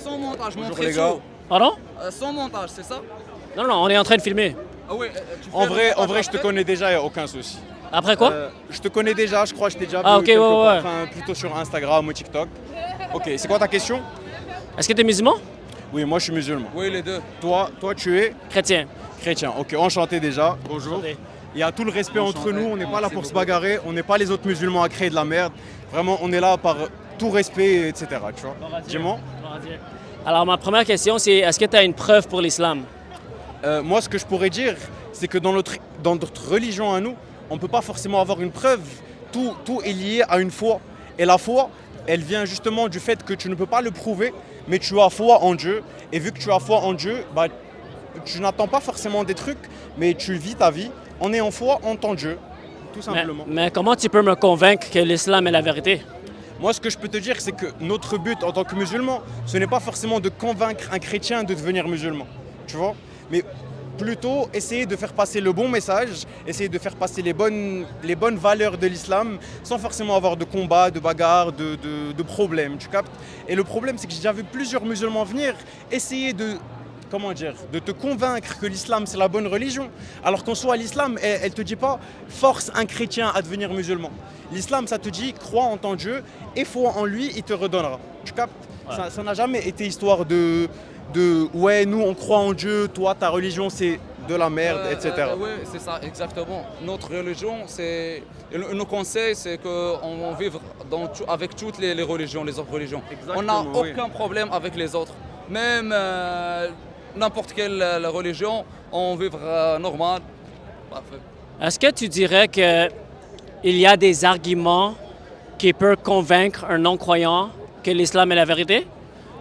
Sans montage, Bonjour montré les gars. chaud. Pardon? Sans montage, c'est ça? Non, on est en train de filmer. Ah oui, tu fais En le vrai, montage je te après? connais déjà, il n'y a aucun souci. Après quoi? Je te connais déjà, je crois que je t'ai déjà Ah, vu ok, quelque ouais, part, ouais. enfin plutôt sur Instagram ou TikTok. Ok, c'est quoi ta question? Est-ce que tu es musulman? Oui, moi je suis musulman. Oui, les deux. Toi tu es Chrétien. chrétien. Ok, enchanté déjà. Bonjour. Enchanté. Il y a tout le respect Enchanté. entre nous, on n'est pas là Merci pour se beaucoup. bagarrer, on n'est pas les autres musulmans à créer de la merde. Vraiment, on est là par tout respect, etc. Tu vois? Dis-moi. Alors, ma première question, c'est est-ce que tu as une preuve pour l'islam? Moi, ce que je pourrais dire, c'est que dans notre religion à nous, on ne peut pas forcément avoir une preuve. Tout est lié à une foi. Et la foi, elle vient justement du fait que tu ne peux pas le prouver, mais tu as foi en Dieu. Et vu que tu as foi en Dieu, bah, tu n'attends pas forcément des trucs, mais tu vis ta vie en ayant foi en ton Dieu, tout simplement. Mais comment tu peux me convaincre que l'islam est la vérité? Moi, ce que je peux te dire, c'est que notre but en tant que musulman, ce n'est pas forcément de convaincre un chrétien de devenir musulman, tu vois, mais plutôt essayer de faire passer le bon message, essayer de faire passer les bonnes valeurs de l'islam, sans forcément avoir de combats, de bagarres, de problèmes, tu captes? Et le problème, c'est que j'ai déjà vu plusieurs musulmans venir essayer de te convaincre que l'islam c'est la bonne religion, alors qu'en soi l'islam, elle te dit pas force un chrétien à devenir musulman. L'islam, ça te dit crois en ton Dieu et foi en lui, il te redonnera. Tu captes? Ouais. Ça n'a jamais été histoire de ouais, nous on croit en Dieu, toi ta religion c'est de la merde, etc. Oui, c'est ça, exactement. Notre religion, nos conseils, c'est qu'on vive avec toutes les religions, les autres religions. On n'a Exactement, oui. aucun problème avec les autres. Même n'importe quelle religion, on vivra normal. Parfait. Est-ce que tu dirais que il y a des arguments qui peuvent convaincre un non-croyant que l'islam est la vérité?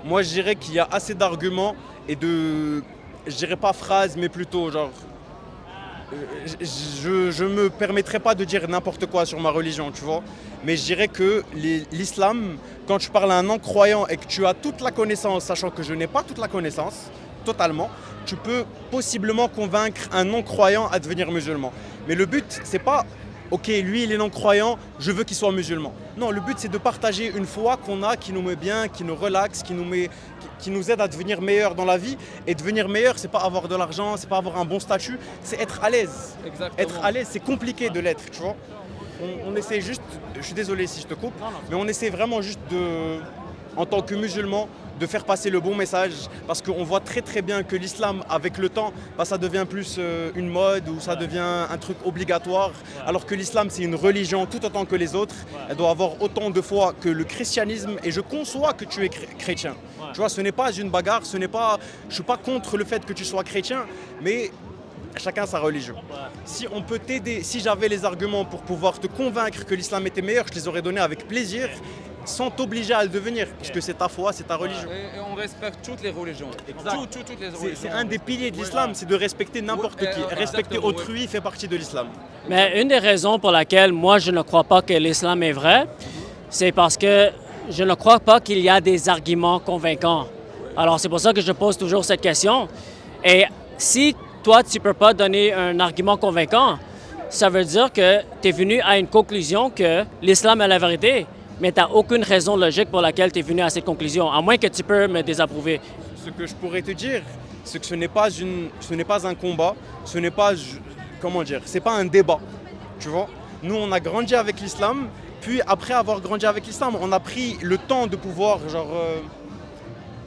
Moi je dirais qu'il y a assez d'arguments et je dirais pas phrases, mais plutôt genre, je me permettrai pas de dire n'importe quoi sur ma religion, tu vois. Mais je dirais que l'islam, quand tu parles à un non-croyant et que tu as toute la connaissance, sachant que je n'ai pas toute la connaissance, totalement, tu peux possiblement convaincre un non-croyant à devenir musulman. Mais le but, c'est pas, ok, lui il est non-croyant, je veux qu'il soit musulman. Non, le but c'est de partager une foi qu'on a, qui nous met bien, qui nous relaxe, qui nous aide à devenir meilleur dans la vie. Et devenir meilleur, c'est pas avoir de l'argent, c'est pas avoir un bon statut, c'est être à l'aise. Exactement. Être à l'aise, c'est compliqué de l'être, tu vois. On essaie juste, je suis désolé si je te coupe, mais on essaie vraiment juste en tant que musulman, de faire passer le bon message, parce qu'on voit très très bien que l'islam, avec le temps, bah, ça devient plus une mode ou ça devient un truc obligatoire, alors que l'islam c'est une religion tout autant que les autres. Elle doit avoir autant de foi que le christianisme, et je conçois que tu es chrétien. Tu vois, ce n'est pas une bagarre, je suis pas contre le fait que tu sois chrétien, mais chacun sa religion. Si on peut t'aider, si j'avais les arguments pour pouvoir te convaincre que l'islam était meilleur, je les aurais donnés avec plaisir, sans t'obliger à le devenir, puisque c'est ta foi, c'est ta religion. Et on respecte toutes les religions. Exact. Toutes les religions. C'est un des piliers de l'islam, c'est de respecter n'importe Ouais, qui. Respecter exactement, autrui fait partie de l'islam. Mais une des raisons pour laquelle moi je ne crois pas que l'islam est vrai, c'est parce que je ne crois pas qu'il y a des arguments convaincants. Alors c'est pour ça que je pose toujours cette question. Et si toi tu ne peux pas donner un argument convaincant, ça veut dire que tu es venu à une conclusion que l'islam est la vérité, mais tu n'as aucune raison logique pour laquelle tu es venu à cette conclusion, à moins que tu peux me désapprouver. Ce que je pourrais te dire, c'est que ce n'est pas un combat, ce n'est pas, c'est pas un débat, tu vois. Nous, on a grandi avec l'islam, puis après avoir grandi avec l'islam, on a pris le temps de pouvoir,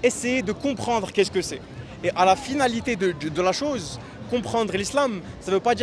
essayer de comprendre qu'est-ce que c'est. Et à la finalité de la chose, comprendre l'islam, ça ne veut pas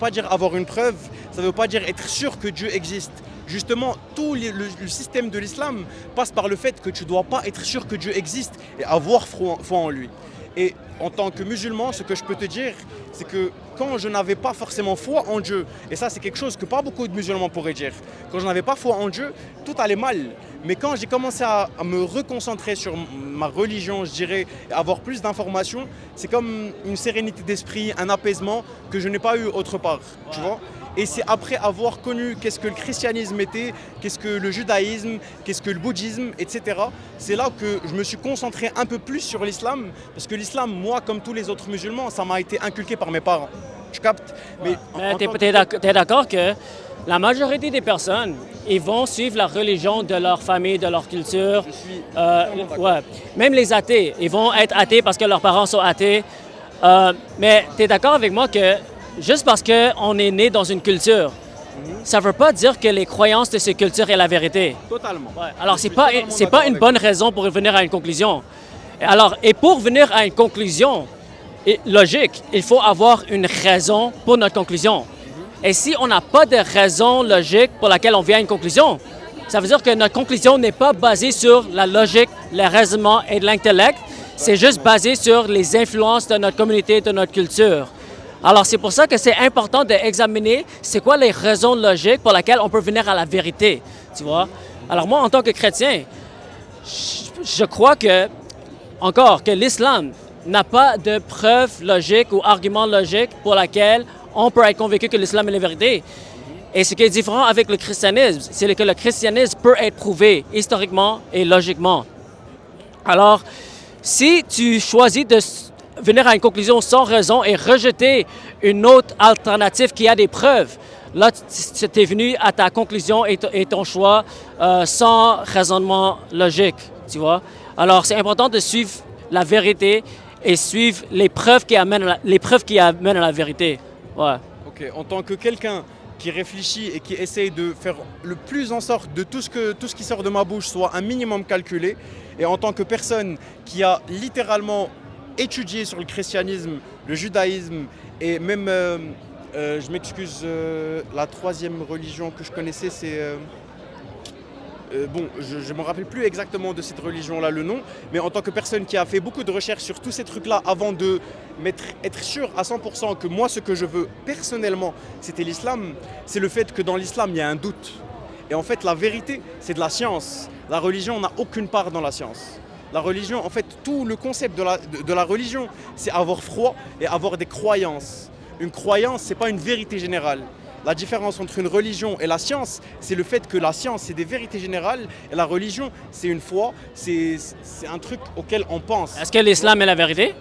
dire avoir une preuve, ça ne veut pas dire être sûr que Dieu existe. Justement, tout le système de l'islam passe par le fait que tu ne dois pas être sûr que Dieu existe et avoir foi en lui. Et en tant que musulman, ce que je peux te dire, c'est que quand je n'avais pas forcément foi en Dieu, et ça c'est quelque chose que pas beaucoup de musulmans pourraient dire, quand je n'avais pas foi en Dieu, tout allait mal. Mais quand j'ai commencé à me reconcentrer sur ma religion, je dirais, avoir plus d'informations, c'est comme une sérénité d'esprit, un apaisement que je n'ai pas eu autre part, tu vois. Et c'est après avoir connu qu'est-ce que le christianisme était, qu'est-ce que le judaïsme, qu'est-ce que le bouddhisme, etc. C'est là que je me suis concentré un peu plus sur l'islam, parce que l'islam, moi, comme tous les autres musulmans, ça m'a été inculqué par mes parents. Tu captes? Mais tu es d'accord que La majorité des personnes, ils vont suivre la religion de leur famille, de leur culture. Je suis Ouais. Même les athées, ils vont être athées parce que leurs parents sont athées. Mais tu es d'accord avec moi que juste parce qu'on est né dans une culture, ça ne veut pas dire que les croyances de cette culture est la vérité. totalement. Ouais. Alors, Je c'est suis pas, totalement c'est d'accord pas une avec bonne raison pour venir à une conclusion. Alors, et pour venir à une conclusion logique, il faut avoir une raison pour notre conclusion. Et si on n'a pas de raison logique pour laquelle on vient à une conclusion, ça veut dire que notre conclusion n'est pas basée sur la logique, le raisonnement et de l'intellect. C'est juste basé sur les influences de notre communauté, de notre culture. Alors, c'est pour ça que c'est important d'examiner c'est quoi les raisons logiques pour lesquelles on peut venir à la vérité, tu vois. Alors, moi, en tant que chrétien, je crois que, encore, que l'islam n'a pas de preuve logique ou argument logique pour laquelle on peut être convaincu que l'islam est la vérité. Et ce qui est différent avec le christianisme, c'est que le christianisme peut être prouvé historiquement et logiquement. Alors, si tu choisis de venir à une conclusion sans raison et rejeter une autre alternative qui a des preuves, là, tu es venu à ta conclusion et ton choix sans raisonnement logique, tu vois. Alors, c'est important de suivre la vérité et suivre les preuves qui amènent à la vérité. Ouais. Ok, en tant que quelqu'un qui réfléchit et qui essaye de faire le plus en sorte de tout ce qui sort de ma bouche soit un minimum calculé, et en tant que personne qui a littéralement étudié sur le christianisme, le judaïsme et même, je m'excuse, la troisième religion que je connaissais, c'est... bon, je ne me rappelle plus exactement de cette religion-là le nom, mais en tant que personne qui a fait beaucoup de recherches sur tous ces trucs-là avant de être sûr à 100% que moi, ce que je veux personnellement, c'était l'islam, c'est le fait que dans l'islam, il y a un doute. Et en fait, la vérité, c'est de la science. La religion n'a aucune part dans la science. La religion, en fait, tout le concept de la religion, c'est avoir foi et avoir des croyances. Une croyance, ce n'est pas une vérité générale. La différence entre une religion et la science, c'est le fait que la science, c'est des vérités générales et la religion, c'est une foi, c'est un truc auquel on pense. Est-ce que l'islam est la vérité?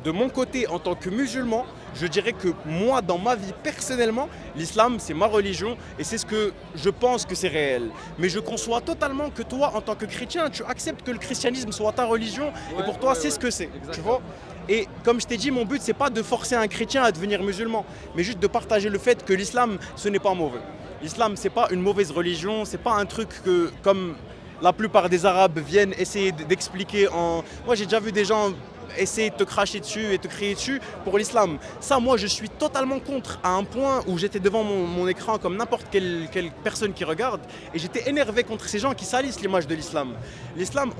De mon côté, en tant que musulman, je dirais que moi, dans ma vie personnellement, l'islam, c'est ma religion et c'est ce que je pense que c'est réel. Mais je conçois totalement que toi, en tant que chrétien, tu acceptes que le christianisme soit ta religion et pour toi, c'est ce que c'est, tu vois. Et comme je t'ai dit, mon but, c'est pas de forcer un chrétien à devenir musulman, mais juste de partager le fait que l'islam, ce n'est pas mauvais. L'islam, c'est pas une mauvaise religion, c'est pas un truc que, comme la plupart des Arabes viennent essayer d'expliquer en... Moi, j'ai déjà vu des gens essayer de te cracher dessus et te crier dessus pour l'islam. Ça, moi, je suis totalement contre, à un point où j'étais devant mon écran comme n'importe quelle personne qui regarde et j'étais énervé contre ces gens qui salissent l'image de l'islam. L'islam,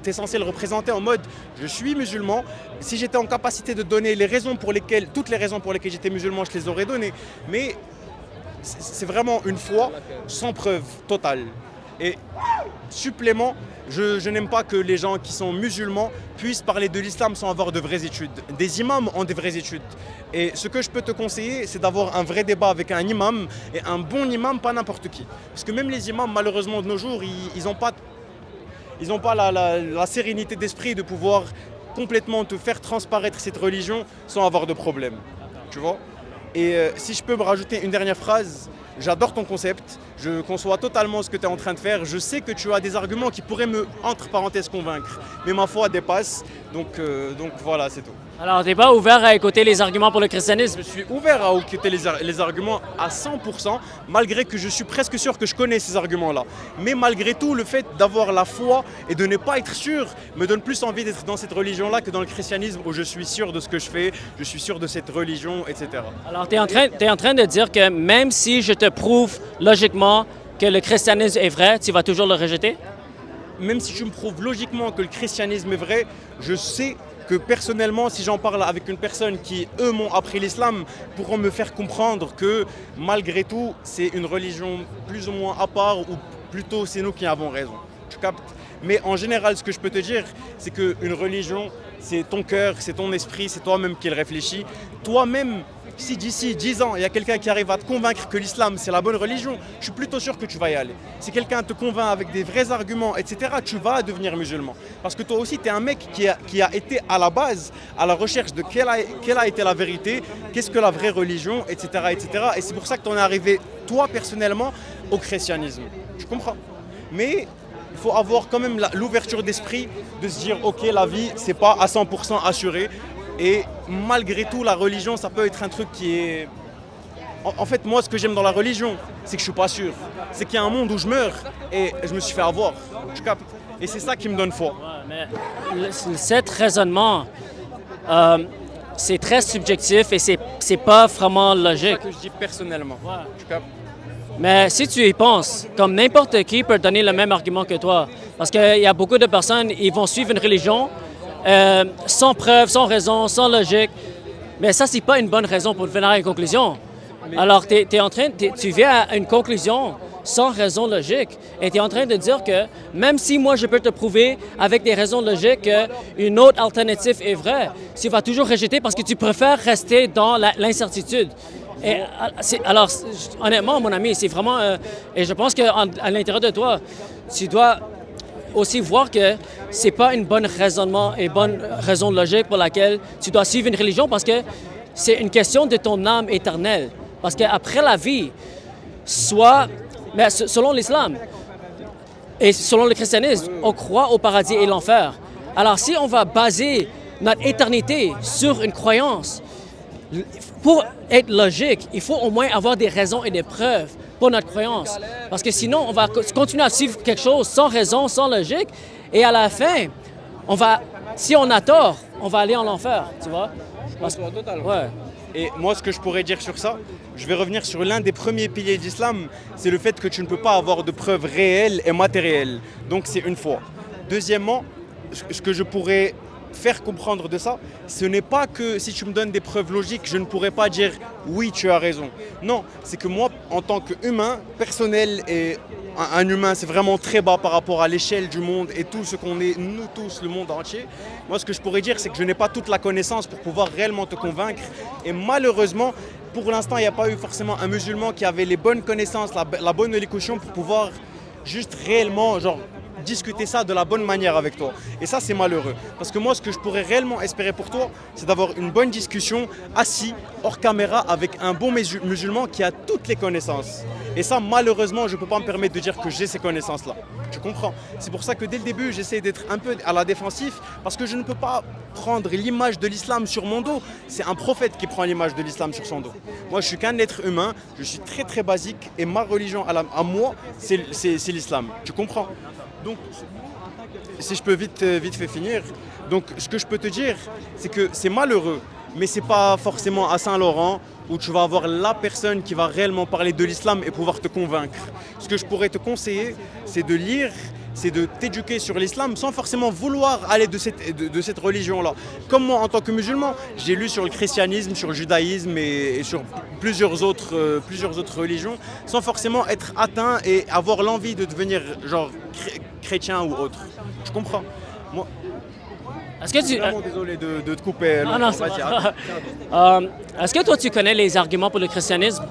tu es censé le représenter en mode je suis musulman. Si j'étais en capacité de donner toutes les raisons pour lesquelles j'étais musulman, je les aurais données. Mais c'est vraiment une foi sans preuve totale. Et supplément, je n'aime pas que les gens qui sont musulmans puissent parler de l'islam sans avoir de vraies études. Des imams ont des vraies études. Et ce que je peux te conseiller, c'est d'avoir un vrai débat avec un imam, et un bon imam, pas n'importe qui. Parce que même les imams, malheureusement, de nos jours, ils n'ont pas la sérénité d'esprit de pouvoir complètement te faire transparaître cette religion sans avoir de problème. Tu vois ? Et si je peux me rajouter une dernière phrase, j'adore ton concept, je conçois totalement ce que tu es en train de faire, je sais que tu as des arguments qui pourraient me, entre parenthèses, convaincre, mais ma foi dépasse, donc voilà, c'est tout. Alors, tu n'es pas ouvert à écouter les arguments pour le christianisme? Je suis ouvert à écouter les arguments à 100%, malgré que je suis presque sûr que je connais ces arguments-là. Mais malgré tout, le fait d'avoir la foi et de ne pas être sûr me donne plus envie d'être dans cette religion-là que dans le christianisme où je suis sûr de ce que je fais, je suis sûr de cette religion, etc. Alors, tu es en train de dire que même si je te prouve logiquement que le christianisme est vrai, tu vas toujours le rejeter? Même si tu me prouves logiquement que le christianisme est vrai, je sais que personnellement, si j'en parle avec une personne qui, eux, m'ont appris l'islam, pourront me faire comprendre que, malgré tout, c'est une religion plus ou moins à part, ou plutôt c'est nous qui avons raison. Tu captes ? Mais en général, ce que je peux te dire, c'est qu'une religion, c'est ton cœur, c'est ton esprit, c'est toi-même qui le réfléchis. Toi-même, si d'ici 10 ans, il y a quelqu'un qui arrive à te convaincre que l'islam, c'est la bonne religion, je suis plutôt sûr que tu vas y aller. Si quelqu'un te convainc avec des vrais arguments, etc., tu vas devenir musulman. Parce que toi aussi, tu es un mec qui a été à la base à la recherche de quelle a été la vérité, qu'est-ce que la vraie religion, etc. etc. Et c'est pour ça que tu en es arrivé, toi, personnellement, au christianisme. Tu comprends? Mais il faut avoir quand même l'ouverture d'esprit de se dire, ok, la vie, c'est pas à 100% assuré. Et malgré tout, la religion, ça peut être un truc qui est... En fait, moi, ce que j'aime dans la religion, c'est que je suis pas sûr. C'est qu'il y a un monde où je meurs et je me suis fait avoir. Tu captes? Et c'est ça qui me donne foi. Ouais, mais cet raisonnement, c'est très subjectif et c'est pas vraiment logique. C'est ça que je dis personnellement. Ouais. Tu captes? Mais si tu y penses, comme n'importe qui peut donner le même argument que toi, parce qu'il y a beaucoup de personnes, ils vont suivre une religion sans preuve, sans raison, sans logique. Mais ça, c'est pas une bonne raison pour venir à une conclusion. Alors, tu viens à une conclusion sans raison logique. Et tu es en train de dire que même si moi, je peux te prouver avec des raisons logiques qu'une autre alternative est vraie, tu vas toujours rejeter parce que tu préfères rester dans l'incertitude. Et, alors, honnêtement, mon ami, c'est vraiment... et je pense qu'à l'intérieur de toi, tu dois aussi voir que c'est pas une bonne raisonnement et bonne raison logique pour laquelle tu dois suivre une religion parce que c'est une question de ton âme éternelle. Parce qu'après la vie, mais selon l'islam et selon le christianisme, on croit au paradis et l'enfer. Alors si on va baser notre éternité sur une croyance, pour être logique, il faut au moins avoir des raisons et des preuves pour notre croyance. Parce que sinon, on va continuer à suivre quelque chose sans raison, sans logique. Et à la fin, si on a tort, on va aller en enfer, tu vois? Parce que totalement. Ouais. Et moi, ce que je pourrais dire sur ça, je vais revenir sur l'un des premiers piliers de l'islam, c'est le fait que tu ne peux pas avoir de preuves réelles et matérielles. Donc c'est une foi. Deuxièmement, ce que je pourrais faire comprendre de ça, ce n'est pas que si tu me donnes des preuves logiques, je ne pourrais pas dire oui, tu as raison. Non, c'est que moi, en tant qu'humain, personnel et un humain, c'est vraiment très bas par rapport à l'échelle du monde et tout ce qu'on est, nous tous, le monde entier. Moi, ce que je pourrais dire, c'est que je n'ai pas toute la connaissance pour pouvoir réellement te convaincre. Et malheureusement, pour l'instant, il n'y a pas eu forcément un musulman qui avait les bonnes connaissances, la bonne élocution pour pouvoir juste réellement, discuter ça de la bonne manière avec toi. Et ça, c'est malheureux. Parce que moi, ce que je pourrais réellement espérer pour toi, c'est d'avoir une bonne discussion assis, hors caméra, avec un bon musulman qui a toutes les connaissances. Et ça, malheureusement, je ne peux pas me permettre de dire que j'ai ces connaissances-là. Tu comprends? C'est pour ça que dès le début, j'essaie d'être un peu à la défensive, parce que je ne peux pas prendre l'image de l'islam sur mon dos. C'est un prophète qui prend l'image de l'islam sur son dos. Moi, je suis qu'un être humain, je suis très très basique, et ma religion à moi, c'est l'islam. Tu comprends? Donc, si je peux vite fait finir, donc ce que je peux te dire, c'est que c'est malheureux, mais c'est pas forcément à Saint-Laurent où tu vas avoir la personne qui va réellement parler de l'islam et pouvoir te convaincre. Ce que je pourrais te conseiller, c'est de lire, c'est de t'éduquer sur l'islam sans forcément vouloir aller de cette religion-là. Comme moi, en tant que musulman, j'ai lu sur le christianisme, sur le judaïsme et sur plusieurs autres religions, sans forcément être atteint et avoir l'envie de devenir chrétien ou autre. Je comprends. Moi, Est-ce que je suis vraiment désolé de te couper. Non, c'est pas. Est-ce que toi, tu connais les arguments pour le christianisme?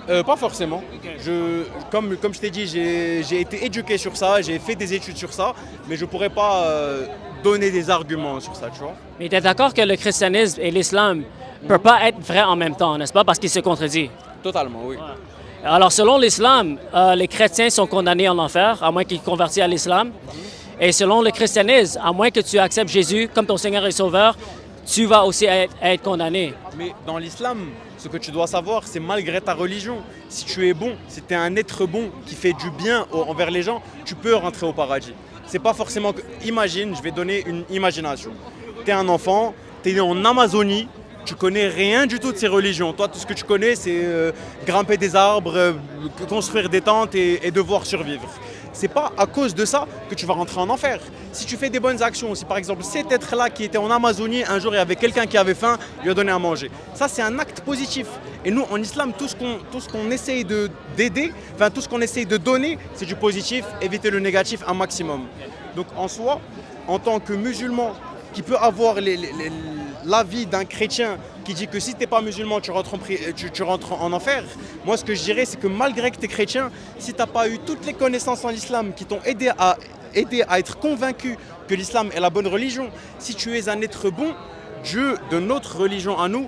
Pas forcément. Comme je t'ai dit, j'ai été éduqué sur ça, j'ai fait des études sur ça, mais je ne pourrais pas donner des arguments sur ça, tu vois. Mais tu es d'accord que le christianisme et l'islam ne peuvent pas être vrais en même temps, n'est-ce pas? Parce qu'ils se contredisent. Totalement, oui. Ouais. Alors, selon l'islam, les chrétiens sont condamnés en enfer, à moins qu'ils convertissent à l'islam. Et selon le christianisme, à moins que tu acceptes Jésus comme ton Seigneur et Sauveur, tu vas aussi être condamné. Mais dans l'islam, ce que tu dois savoir, c'est malgré ta religion, si tu es bon, si tu es un être bon qui fait du bien envers les gens, tu peux rentrer au paradis. C'est pas forcément que... Imagine, je vais donner une imagination. Tu es un enfant, tu es né en Amazonie, tu connais rien du tout de ces religions. Toi, tout ce que tu connais, c'est grimper des arbres, construire des tentes et devoir survivre. C'est pas à cause de ça que tu vas rentrer en enfer. Si tu fais des bonnes actions, si par exemple cet être-là qui était en Amazonie, un jour il y avait quelqu'un qui avait faim, il lui a donné à manger. Ça c'est un acte positif. Et nous en islam, tout ce qu'on essaye d'aider, tout ce qu'on essaye de donner, c'est du positif, éviter le négatif un maximum. Donc en soi, en tant que musulman qui peut avoir l'avis d'un chrétien qui dit que si tu n'es pas musulman, tu rentres en enfer, moi ce que je dirais, c'est que malgré que tu es chrétien, si tu n'as pas eu toutes les connaissances en islam qui t'ont aidé à être convaincu que l'islam est la bonne religion, si tu es un être bon, Dieu de notre religion à nous,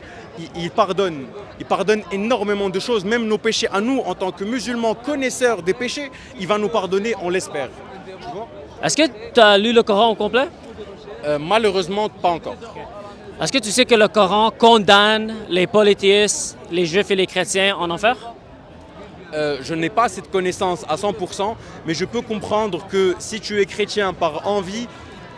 il pardonne. Il pardonne énormément de choses, même nos péchés à nous, en tant que musulmans connaisseurs des péchés, il va nous pardonner, on l'espère. Tu vois? Est-ce que tu as lu le Coran au complet? Malheureusement, pas encore. Est-ce que tu sais que le Coran condamne les polythéistes, les juifs et les chrétiens en enfer? Je n'ai pas cette connaissance à 100%, mais je peux comprendre que si tu es chrétien par envie,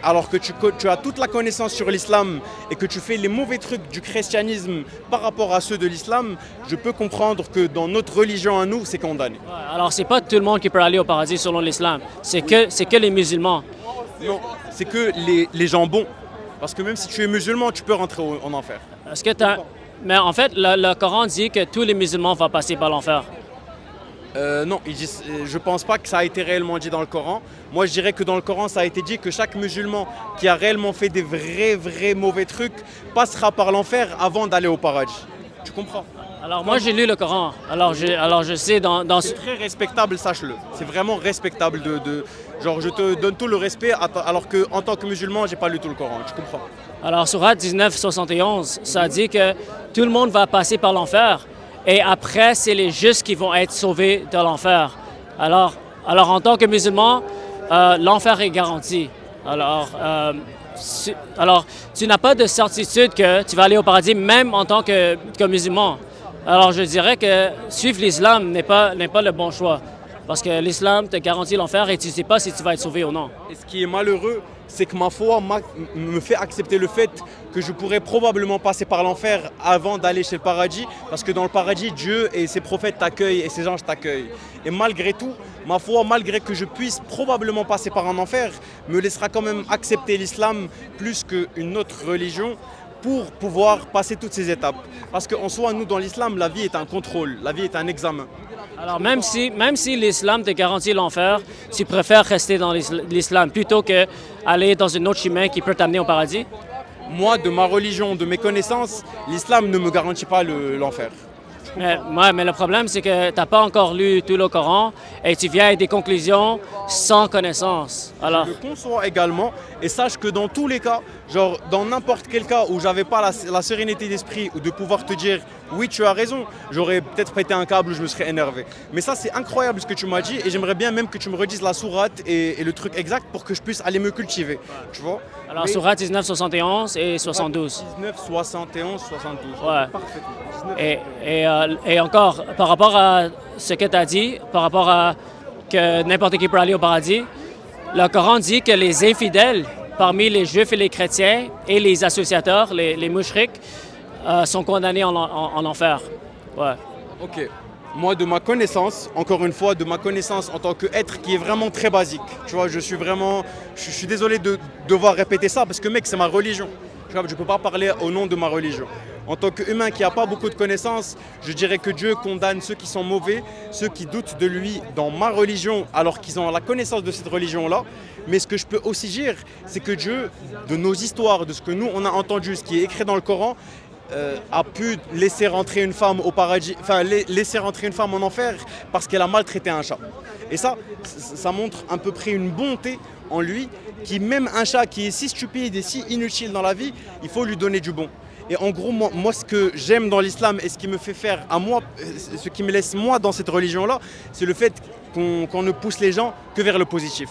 alors que tu as toute la connaissance sur l'islam et que tu fais les mauvais trucs du christianisme par rapport à ceux de l'islam, je peux comprendre que dans notre religion à nous, c'est condamné. Ouais, alors, c'est pas tout le monde qui peut aller au paradis selon l'islam. C'est que les musulmans. Non, c'est que les gens bons. Parce que même si tu es musulman, tu peux rentrer en enfer. Est-ce que Mais en fait, le Coran dit que tous les musulmans vont passer par l'enfer. Non, je ne pense pas que ça a été réellement dit dans le Coran. Moi, je dirais que dans le Coran, ça a été dit que chaque musulman qui a réellement fait des vrais mauvais trucs passera par l'enfer avant d'aller au paradis. Tu comprends? Alors, moi, j'ai lu le Coran. Alors, je sais dans... C'est très respectable, sache-le. C'est vraiment respectable Genre, je te donne tout le respect, alors qu'en tant que musulman, j'ai pas lu tout le Coran. Tu comprends? Alors, Sourate 19, 71, ça dit que tout le monde va passer par l'enfer. Et après, c'est les justes qui vont être sauvés de l'enfer. Alors en tant que musulman, l'enfer est garanti. Alors, tu n'as pas de certitude que tu vas aller au paradis, même en tant que musulman. Alors, je dirais que suivre l'islam n'est pas le bon choix. Parce que l'islam te garantit l'enfer et tu ne sais pas si tu vas être sauvé ou non. Et ce qui est malheureux, c'est que ma foi me fait accepter le fait que je pourrais probablement passer par l'enfer avant d'aller chez le paradis, parce que dans le paradis, Dieu et ses prophètes t'accueillent et ses anges t'accueillent. Et malgré tout, ma foi, malgré que je puisse probablement passer par un enfer, me laissera quand même accepter l'islam plus qu'une autre religion pour pouvoir passer toutes ces étapes. Parce qu'en soi, nous, dans l'islam, la vie est un contrôle, la vie est un examen. Alors, même si l'islam te garantit l'enfer, tu préfères rester dans l'islam plutôt qu'aller dans un autre chemin qui peut t'amener au paradis? Moi, de ma religion, de mes connaissances, l'islam ne me garantit pas l'enfer. Mais le problème, c'est que tu n'as pas encore lu tout le Coran et tu viens avec des conclusions sans connaissance. Alors... Je le conçois également et sache que dans tous les cas, genre dans n'importe quel cas où j'avais pas la sérénité d'esprit ou de pouvoir te dire oui tu as raison, j'aurais peut-être pété un câble ou je me serais énervé. Mais ça c'est incroyable ce que tu m'as dit et j'aimerais bien même que tu me redises la sourate et le truc exact pour que je puisse aller me cultiver, tu vois. Alors sourate 19, 71 et 72. 19, 71, 72. Ouais. Parfaitement. Et encore, par rapport à ce que tu as dit, par rapport à que n'importe qui peut aller au paradis, le Coran dit que les infidèles, parmi les juifs et les chrétiens, et les associateurs, les mouchriks, sont condamnés en enfer. Ouais. Ok. Moi, de ma connaissance, encore une fois, de ma connaissance en tant qu'être qui est vraiment très basique, tu vois, je suis désolé de devoir répéter ça parce que mec, c'est ma religion. Je ne peux pas parler au nom de ma religion. En tant qu'humain qui n'a pas beaucoup de connaissances, je dirais que Dieu condamne ceux qui sont mauvais, ceux qui doutent de lui dans ma religion alors qu'ils ont la connaissance de cette religion-là. Mais ce que je peux aussi dire, c'est que Dieu, de nos histoires, de ce que nous on a entendu, ce qui est écrit dans le Coran, a pu laisser rentrer une femme au paradis, enfin laisser rentrer une femme en enfer parce qu'elle a maltraité un chat. Et ça montre à peu près une bonté en lui, qui même un chat qui est si stupide et si inutile dans la vie, il faut lui donner du bon. Et en gros, moi ce que j'aime dans l'islam et ce qui me fait faire à moi, ce qui me laisse moi dans cette religion-là, c'est le fait qu'on ne pousse les gens que vers le positif.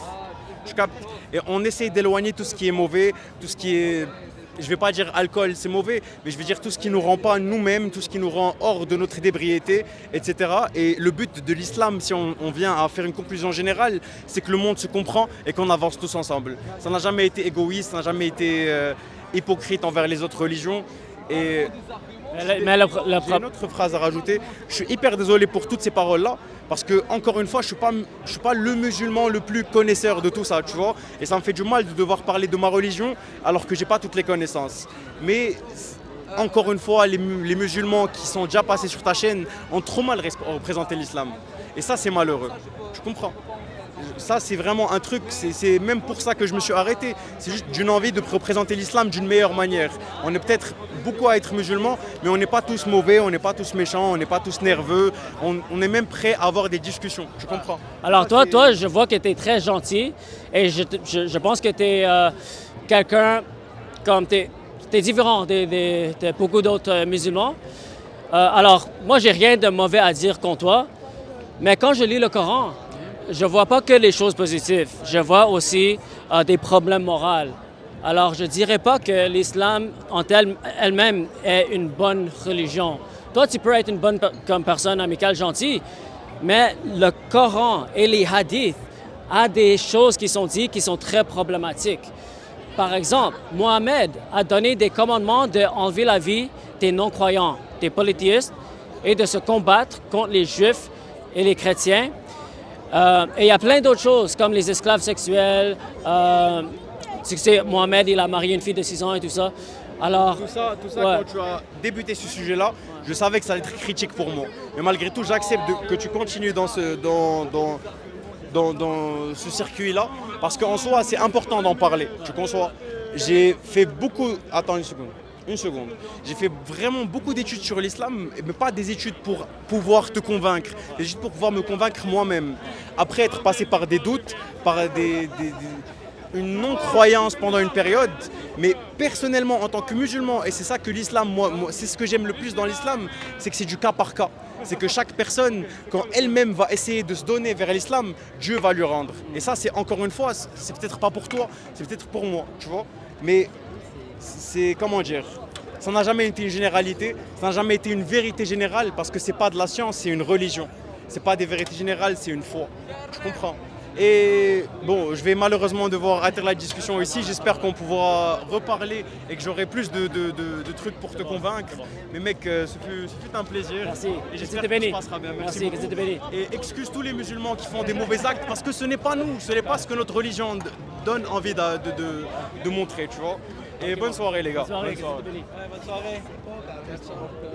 Je capte. Et on essaye d'éloigner tout ce qui est mauvais, tout ce qui est... Je ne vais pas dire alcool, c'est mauvais, mais je vais dire tout ce qui ne nous rend pas nous-mêmes, tout ce qui nous rend hors de notre débriété, etc. Et le but de l'islam, si on vient à faire une conclusion générale, c'est que le monde se comprend et qu'on avance tous ensemble. Ça n'a jamais été égoïste, ça n'a jamais été hypocrite envers les autres religions. Et j'ai une autre phrase à rajouter. Je suis hyper désolé pour toutes ces paroles-là, parce que, encore une fois, je suis pas le musulman le plus connaisseur de tout ça, tu vois. Et ça me fait du mal de devoir parler de ma religion alors que j'ai pas toutes les connaissances. Mais, encore une fois, les musulmans qui sont déjà passés sur ta chaîne ont trop mal représenté l'islam. Et ça, c'est malheureux. Tu comprends? Ça, c'est vraiment un truc, c'est même pour ça que je me suis arrêté. C'est juste d'une envie de représenter l'islam d'une meilleure manière. On est peut-être beaucoup à être musulmans, mais on n'est pas tous mauvais, on n'est pas tous méchants, on n'est pas tous nerveux. On est même prêt à avoir des discussions. Tu comprends? Alors toi, je vois que tu es très gentil et je pense que tu es quelqu'un comme tu es différent de beaucoup d'autres musulmans. Alors, moi, j'ai rien de mauvais à dire contre toi, mais quand je lis le Coran, je ne vois pas que les choses positives. Je vois aussi des problèmes moraux. Alors, je ne dirais pas que l'islam en elle-même est une bonne religion. Toi, tu peux être une bonne comme personne amicale, gentille, mais le Coran et les hadiths ont des choses qui sont dites qui sont très problématiques. Par exemple, Mohammed a donné des commandements d'enlever la vie des non-croyants, des polythéistes, et de se combattre contre les Juifs et les chrétiens. Et il y a plein d'autres choses, comme les esclaves sexuels. Tu sais, Mohammed, il a marié une fille de 6 ans et tout ça. Alors, tout ça ouais. Quand tu as débuté ce sujet-là, je savais que ça allait être critique pour moi. Mais malgré tout, j'accepte que tu continues dans ce circuit-là, parce qu'en soi, c'est important d'en parler. Tu conçois? J'ai fait beaucoup... Attends une seconde. J'ai fait vraiment beaucoup d'études sur l'islam, mais pas des études pour pouvoir te convaincre, des études pour pouvoir me convaincre moi-même. Après être passé par des doutes, par une non-croyance pendant une période, mais personnellement, en tant que musulman, et c'est ça que l'islam, moi c'est ce que j'aime le plus dans l'islam, c'est que c'est du cas par cas. C'est que chaque personne, quand elle-même va essayer de se donner vers l'islam, Dieu va lui rendre. Et ça, c'est encore une fois, c'est peut-être pas pour toi, c'est peut-être pour moi, tu vois. Mais c'est, comment dire, ça n'a jamais été une généralité, ça n'a jamais été une vérité générale, parce que c'est pas de la science, c'est une religion. C'est pas des vérités générales, c'est une foi. Tu comprends? Et bon, je vais malheureusement devoir arrêter la discussion ici. J'espère qu'on pourra reparler et que j'aurai plus de trucs pour te convaincre. Mais mec, ce fut un plaisir. Merci. Et j'espère que tout se passera bien. Merci, que Dieu te bénisse. Et excuse tous les musulmans qui font des mauvais actes, parce que ce n'est pas nous, ce n'est pas ce que notre religion donne envie de montrer, tu vois. Et bonne soirée les gars. Bonne soirée, Bonne soirée. que Dieu te bénisse. Bonne soirée.